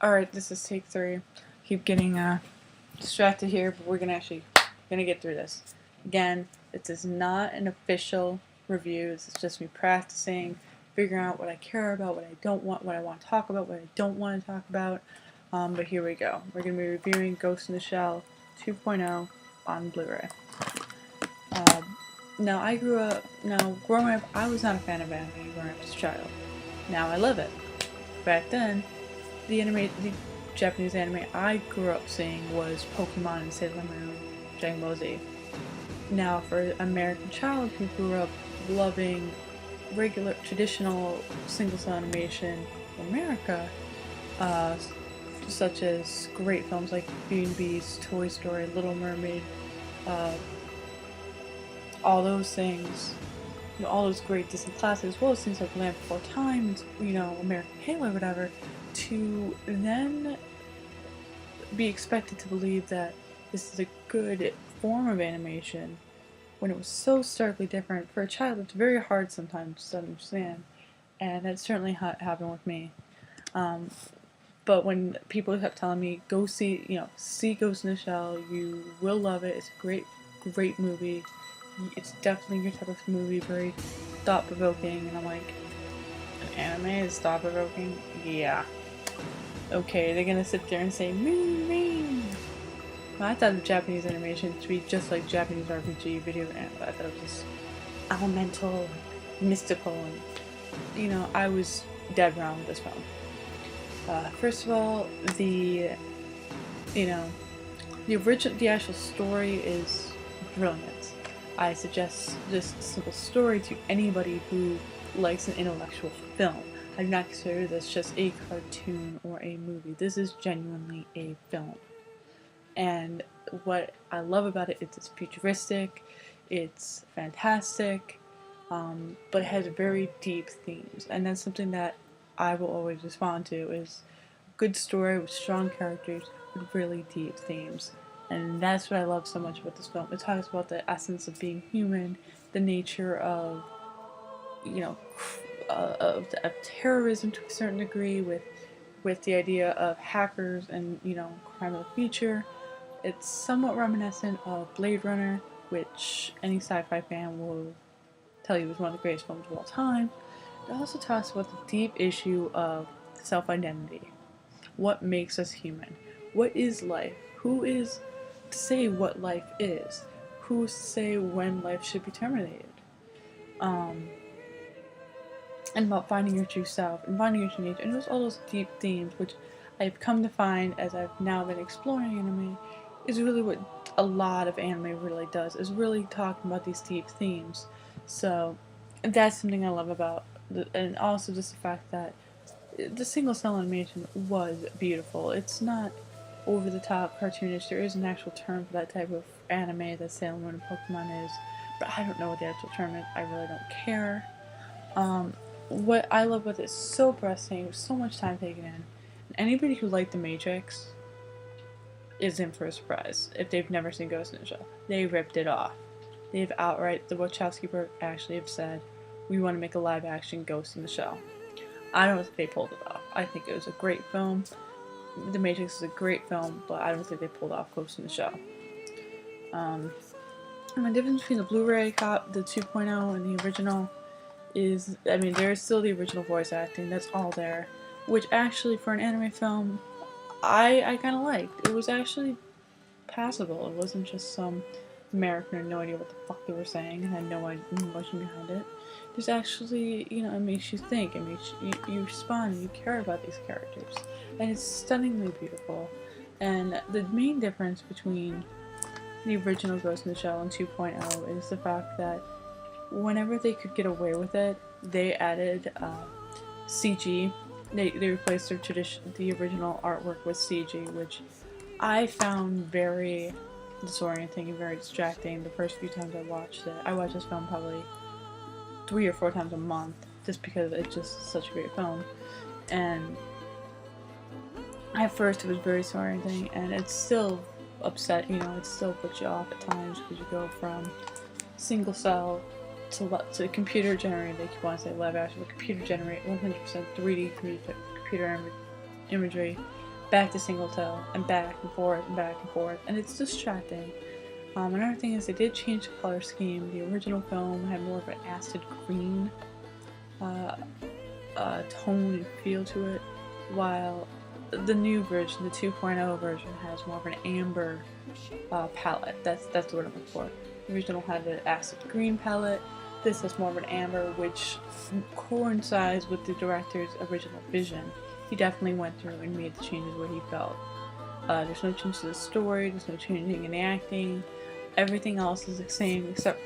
Alright, this is take 3. Keep getting distracted here, but we're gonna get through this. Again, this is not an official review. This is just me practicing, figuring out what I care about, what I don't want, what I want to talk about, what I don't want to talk about. But here we go. We're gonna be reviewing Ghost in the Shell 2.0 on Blu-ray. Growing up, I was not a fan of anime growing up as a child. Now I love it. Back then, the Japanese anime I grew up seeing was Pokemon and Sailor Moon, Dragon Ball Z. Now, for an American child who grew up loving regular, traditional single-cell animation in America, such as great films like Beauty and the Beast, Toy Story, Little Mermaid, all those things, all those great Disney classics, as well as things like Land Before Time, American Halo, whatever, to then be expected to believe that this is a good form of animation when it was so starkly different. For a child, it's very hard sometimes to understand, and that certainly happened with me. But when people kept telling me, go see Ghost in the Shell, you will love it, it's a great movie, it's definitely your type of movie, very thought-provoking, and I'm like, an anime is thought-provoking? Yeah. Okay, they're gonna sit there and say, mean. Well, I thought of Japanese animation to be just like Japanese RPG video anime. I thought it was just elemental, mystical, and, I was dead wrong with this film. First of all, the actual story is brilliant. I suggest this simple story to anybody who likes an intellectual film. I do not consider this just a cartoon or a movie. This is genuinely a film. And what I love about it is it's futuristic, it's fantastic, but it has very deep themes. And that's something that I will always respond to, is a good story with strong characters with really deep themes. And that's what I love so much about this film. It talks about the essence of being human, the nature of, of terrorism to a certain degree, with the idea of hackers and, crime of the future. It's somewhat reminiscent of Blade Runner, which any sci-fi fan will tell you is one of the greatest films of all time. It also talks about the deep issue of self-identity. What makes us human? What is life? Who is to say what life is? Who's to say when life should be terminated? And about finding your true self and finding your true nature, and all those deep themes, which I've come to find as I've now been exploring anime, is really what a lot of anime really does, is really talking about these deep themes. So that's something I love about and also just the fact that the single cell animation was beautiful. It's not over the top cartoonish. There is an actual term for that type of anime that Sailor Moon and Pokemon is, but I don't know what the actual term is. I really don't care. What I love about it is so breathtaking, so much time taken in. And anybody who liked The Matrix is in for a surprise if they've never seen Ghost in the Shell. They ripped it off. They've outright, the Wachowski brothers actually have said, we want to make a live action Ghost in the Shell. I don't think they pulled it off. I think it was a great film. The Matrix is a great film, but I don't think they pulled off Ghost in the Shell. And the difference between the Blu-ray cop, the 2.0, and the original is, there's still the original voice acting, that's all there, which actually for an anime film, I kind of liked. It was actually passable. It wasn't just some American who had no idea what the fuck they were saying and had no emotion behind it. There's actually, it makes you think, it makes you respond, you care about these characters, and it's stunningly beautiful. And the main difference between the original Ghost in the Shell and 2.0 is the fact that whenever they could get away with it, they added CG. They replaced the original artwork with CG, which I found very disorienting and very distracting the first few times I watched it. I watched this film probably 3 or 4 times a month, just because it's just such a great film. And at first it was very disorienting, and it's still it still puts you off at times, because you go from single cell to computer generated, they keep on saying live action, but computer generated 100% 3D computer imagery, back to single toe, and back and forth, and back and forth, and it's distracting. Another thing is they did change the color scheme. The original film had more of an acid green tone and feel to it, while the new version, the 2.0 version, has more of an amber palette. That's the word I'm looking for. The original had an acid green palette. This has more of an amber, which coincides with the director's original vision. He definitely went through and made the changes where he felt. There's no change to the story, there's no changing in the acting. Everything else is the same except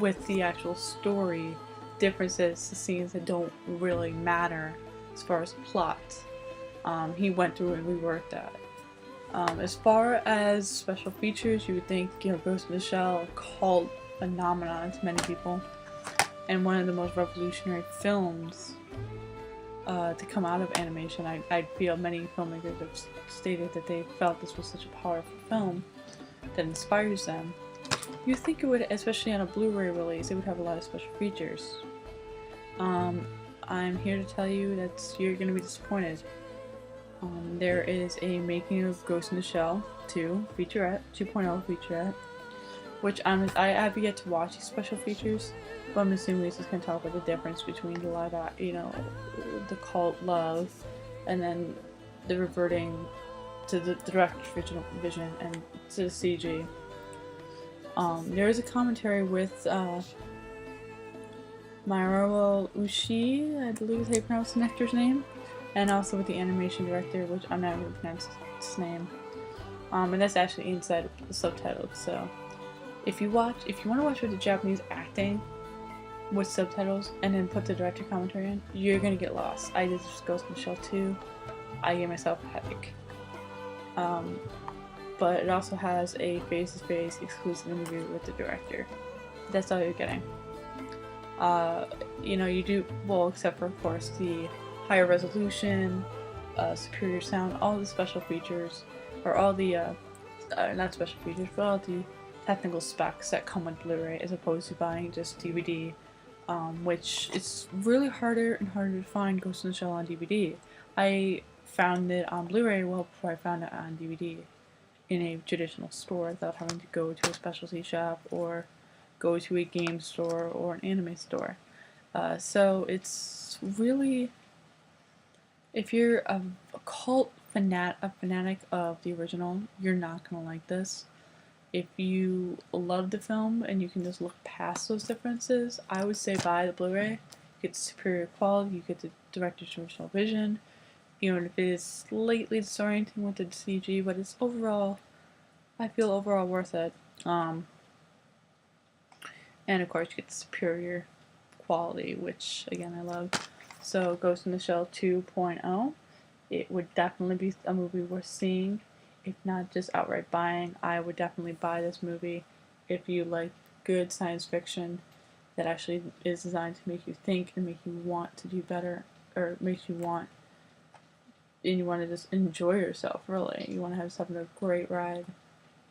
with the actual story differences, the scenes that don't really matter as far as plot. He went through and reworked that. As far as special features, you would think, Ghost in the Shell, a cult phenomenon to many people, and one of the most revolutionary films to come out of animation. I feel many filmmakers have stated that they felt this was such a powerful film that inspires them. You think it would, especially on a Blu-ray release, it would have a lot of special features. I'm here to tell you that you're going to be disappointed. There is a making of Ghost in the Shell 2 featurette, 2.0 featurette, which I have yet to watch these special features, but I'm assuming this is going to talk about the difference between the live, the cult love, and then the reverting to the director's original vision and to the CG. There is a commentary with Mamoru Oshii, I believe is how you pronounce the actor's name, and also with the animation director, which I'm not going to pronounce his name. And that's actually inside the subtitles. So if you want to watch with the Japanese acting with subtitles and then put the director commentary in, you're gonna get lost. I did just Ghost in the Shell 2. I gave myself a headache. But it also has a face-to-face exclusive interview with the director. That's all you're getting. You do, well, except for, of course, the higher resolution, superior sound, all the special features, or all the, not special features, but all the technical specs that come with Blu-ray as opposed to buying just DVD, which it's really harder and harder to find Ghost in the Shell on DVD. I found it on Blu-ray well before I found it on DVD in a traditional store without having to go to a specialty shop or go to a game store or an anime store. So it's really, if you're a fanatic of the original, you're not going to like this. If you love the film and you can just look past those differences, I would say buy the Blu-ray. You get superior quality, you get the director's original vision, even if it is slightly disorienting with the CG, but it's overall, I feel overall worth it. And of course you get the superior quality, which again I love. So Ghost in the Shell 2.0, it would definitely be a movie worth seeing. If not just outright buying, I would definitely buy this movie if you like good science fiction that actually is designed to make you think and make you want to do better, or makes you want, and you want to just enjoy yourself, really. You want to have something, a great ride,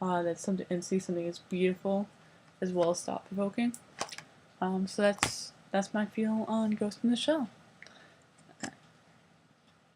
that's something, and see something that's beautiful as well as thought-provoking. So that's my feel on Ghost in the Shell.